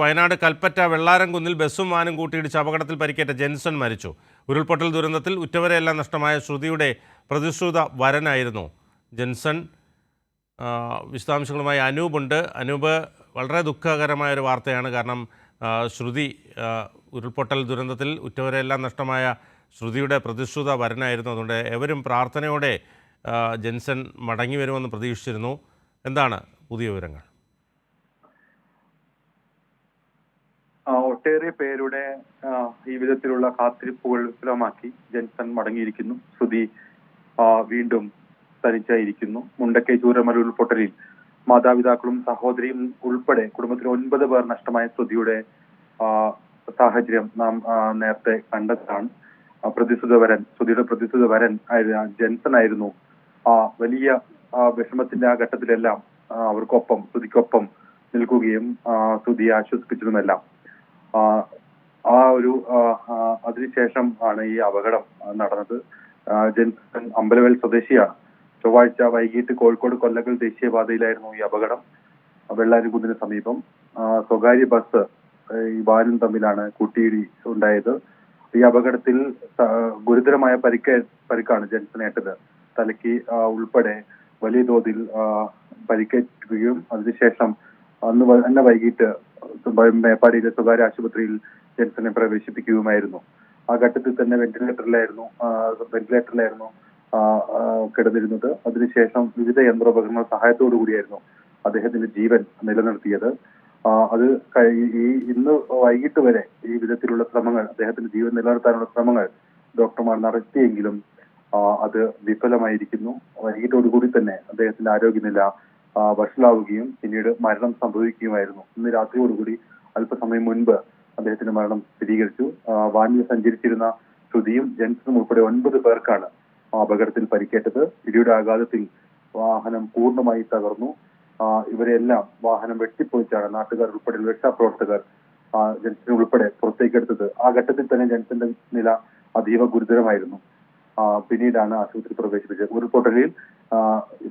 വയനാട് കൽപ്പറ്റ വെള്ളാരംകുന്നിൽ ബസ്സും വാനും കൂട്ടിയിടിച്ച് അപകടത്തിൽ പരിക്കേറ്റ ജെൻസൺ മരിച്ചു. ഉരുൾപൊട്ടൽ ദുരന്തത്തിൽ ഉറ്റവരെയെല്ലാം നഷ്ടമായ ശ്രുതിയുടെ പ്രതിശ്രുത വരനായിരുന്നു ജെൻസൺ. വിശദാംശങ്ങളുമായി അനൂപുണ്ട്. അനൂപ്, വളരെ ദുഃഖകരമായ ഒരു വാർത്തയാണ്. കാരണം ശ്രുതി ഉരുൾപൊട്ടൽ ദുരന്തത്തിൽ ഉറ്റവരെയെല്ലാം നഷ്ടമായ ശ്രുതിയുടെ പ്രതിശ്രുത വരനായിരുന്നു. അതുകൊണ്ട് എവരും പ്രാർത്ഥനയോടെ ജെൻസൺ മടങ്ങി വരുമെന്ന് പ്രതീക്ഷിച്ചിരുന്നു. എന്താണ് പുതിയ വിവരങ്ങൾ? ഒട്ടേറെ പേരുടെ ഈ വിധത്തിലുള്ള കാത്തിരിപ്പുകൾ വിഫലമാക്കി ജെൻസൺ മടങ്ങിയിരിക്കുന്നു. ശ്രുതി വീണ്ടും തനിച്ചായിരിക്കുന്നു. മുണ്ടക്കൈ ചൂരമല ഉരുൾപൊട്ടലിൽ മാതാപിതാക്കളും സഹോദരിയും ഉൾപ്പെടെ കുടുംബത്തിൽ 9 പേർ നഷ്ടമായ ശ്രുതിയുടെ സാഹചര്യം നാം നേരത്തെ കണ്ടതാണ്. ശ്രുതിയുടെ പ്രതിശ്രുത വരൻ ജെൻസൺ ആയിരുന്നു. വലിയ വിഷമത്തിന്റെ ആ ഘട്ടത്തിലെല്ലാം അവർക്കൊപ്പം, ശ്രുതിക്കൊപ്പം നിൽക്കുകയും ശ്രുതിയെ ആശ്വസിപ്പിച്ചതുമെല്ലാം. അതിനുശേഷം ആണ് ഈ അപകടം നടന്നത്. ജെൻസൺ അമ്പലവയൽ സ്വദേശിയാണ്. ചൊവ്വാഴ്ച വൈകിട്ട് കോഴിക്കോട് കൊല്ലങ്കൽ ദേശീയപാതയിലായിരുന്നു ഈ അപകടം. വെള്ളാരംകുന്നിന് സമീപം സ്വകാര്യ ബസ് ഈ വാനും തമ്മിലാണ് കൂട്ടിയിടി ഉണ്ടായത്. ഈ അപകടത്തിൽ ഗുരുതരമായ പരിക്കാണ് ജെൻസണേറ്റത്. തലയ്ക്ക് ഉൾപ്പെടെ വലിയ തോതിൽ പരിക്കേൽക്കുകയും അതിനുശേഷം അന്ന് വൈകിട്ട് മേപ്പാടിയിലെ സ്വകാര്യ ആശുപത്രിയിൽ ജെൻസനെ പ്രവേശിപ്പിക്കുകയുമായിരുന്നു. ആ ഘട്ടത്തിൽ തന്നെ വെന്റിലേറ്ററിലായിരുന്നു കിടന്നിരുന്നത്. അതിനുശേഷം വിവിധ യന്ത്രോപകരണ സഹായത്തോടു കൂടിയായിരുന്നു അദ്ദേഹത്തിന്റെ ജീവൻ നിലനിർത്തിയത്. അത് ഇന്ന് വൈകിട്ട് വരെ ഈ വിധത്തിലുള്ള ശ്രമങ്ങൾ, അദ്ദേഹത്തിന്റെ ജീവൻ നിലനിർത്താനുള്ള ശ്രമങ്ങൾ ഡോക്ടർമാർ നടത്തിയെങ്കിലും അത് വിഫലമായിരിക്കുന്നു. വൈകിട്ടോടുകൂടി തന്നെ അദ്ദേഹത്തിന്റെ ആരോഗ്യനില വഷളാവുകയും പിന്നീട് മരണം സംഭവിക്കുകയുമായിരുന്നു. ഇന്ന് രാത്രിയോടുകൂടി അല്പസമയം മുൻപ് അദ്ദേഹത്തിന്റെ മരണം സ്ഥിരീകരിച്ചു. വാനിൽ സഞ്ചരിച്ചിരുന്ന ശ്രുതിയും ജെൻസണും ഉൾപ്പെടെ 9 പേർക്കാണ് അപകടത്തിൽ പരിക്കേറ്റത്. ഇടിയുടെ ആഘാതത്തിൽ വാഹനം പൂർണ്ണമായി തകർന്നു. ഇവരെല്ലാം വാഹനം വെട്ടിപ്പൊളിച്ചാണ് നാട്ടുകാർ ഉൾപ്പെടെ രക്ഷാപ്രവർത്തകർ ജെൻസനെ ഉൾപ്പെടെ പുറത്തേക്കെടുത്തത്. ആ ഘട്ടത്തിൽ തന്നെ ജെൻസന്റെ നില അതീവ ഗുരുതരമായിരുന്നു. പിന്നീടാണ് ആശുപത്രി പ്രവേശിപ്പിച്ചത്. ഉരുൾപൊട്ടലിൽ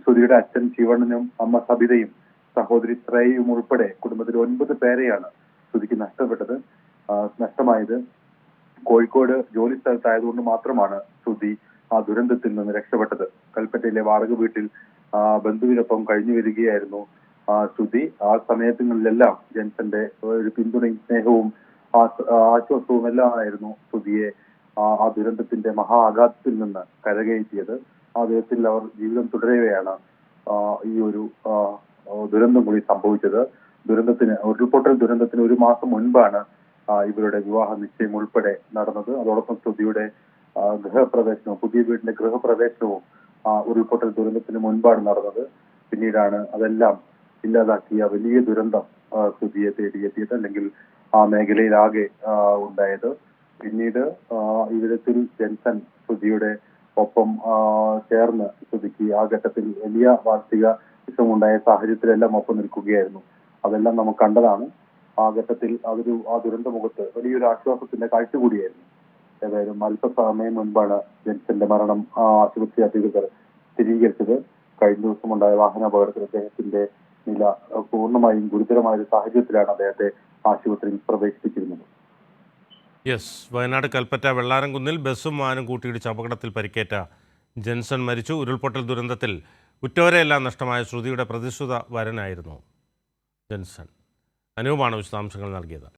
ശ്രുതിയുടെ അച്ഛൻ ശിവണ്ണനും അമ്മ സബിതയും സഹോദരി ശ്രേയയും ഉൾപ്പെടെ കുടുംബത്തിൽ 9 പേരെയാണ് ശ്രുതിക്ക് നഷ്ടമായത്. കോഴിക്കോട് ജോലി സ്ഥലത്തായതുകൊണ്ട് മാത്രമാണ് ശ്രുതി ആ ദുരന്തത്തിൽ നിന്ന് രക്ഷപ്പെട്ടത്. കൽപ്പറ്റയിലെ വാടക വീട്ടിൽ ബന്ധുവിനൊപ്പം കഴിഞ്ഞു വരികയായിരുന്നു ശ്രുതി. ആ സമയങ്ങളിലെല്ലാം ജെൻസന്റെ ഒരു പിന്തുണയും സ്നേഹവും ആശ്വാസവും എല്ലാം ആയിരുന്നു ശ്രുതിയെ ആ ദുരന്തത്തിന്റെ മഹാ ആഘാതത്തിൽ നിന്ന് കരകയറ്റിയത്. ആ വിധത്തിൽ അവർ ജീവിതം തുടരവെയാണ് ഈ ഒരു ദുരന്തം കൂടി സംഭവിച്ചത്. ഉരുൾപൊട്ടൽ ദുരന്തത്തിന് 1 മാസം മുൻപാണ് ഇവരുടെ വിവാഹ നിശ്ചയം ഉൾപ്പെടെ നടന്നത്. അതോടൊപ്പം ശ്രുതിയുടെ പുതിയ വീടിന്റെ ഗൃഹപ്രവേശനവും ഉരുൾപൊട്ടൽ ദുരന്തത്തിന് മുൻപാണ് നടന്നത്. പിന്നീടാണ് അതെല്ലാം ഇല്ലാതാക്കിയ വലിയ ദുരന്തം ശ്രുതിയെ തേടിയെത്തിയത്, അല്ലെങ്കിൽ ആ മേഖലയിലാകെ ഉണ്ടായത്. പിന്നീട് ഈ വിധത്തിൽ ജെൻസൺ ശ്രുതിയുടെ ഒപ്പം ചേർന്ന് ശ്രുതിക്ക് ആ ഘട്ടത്തിൽ വലിയ മാനസിക വിഷമുണ്ടായ സാഹചര്യത്തിലെല്ലാം ഒപ്പം നിൽക്കുകയായിരുന്നു. അതെല്ലാം നമുക്ക് കണ്ടതാണ്. ആ ഘട്ടത്തിൽ ആ ദുരന്തമുഖത്ത് വലിയൊരു ആശ്വാസത്തിന്റെ കാഴ്ച കൂടിയായിരുന്നു. ഏതായാലും അല്പസമയം മുൻപാണ് ജെൻസന്റെ മരണം ആശുപത്രി അധികൃതർ സ്ഥിരീകരിച്ചത്. കഴിഞ്ഞ ദിവസം ഉണ്ടായ വാഹനാപകടത്തിൽ അദ്ദേഹത്തിന്റെ നില പൂർണ്ണമായും ഗുരുതരമായ ഒരു സാഹചര്യത്തിലാണ് അദ്ദേഹത്തെ ആശുപത്രിയിൽ പ്രവേശിപ്പിച്ചിരുന്നത്. വയനാട് കൽപ്പറ്റ വെള്ളാരംകുന്നിൽ ബസ്സും വാനും കൂട്ടിയിടിച്ച് അപകടത്തിൽ പരിക്കേറ്റ ജെൻസൺ മരിച്ചു. ഉരുൾപൊട്ടൽ ദുരന്തത്തിൽ ഉറ്റവരെയെല്ലാം നഷ്ടമായ ശ്രുതിയുടെ പ്രതിശ്രുത വരനായിരുന്നു ജെൻസൺ. അനൂപാണ് വിശദാംശങ്ങൾ നൽകിയത്.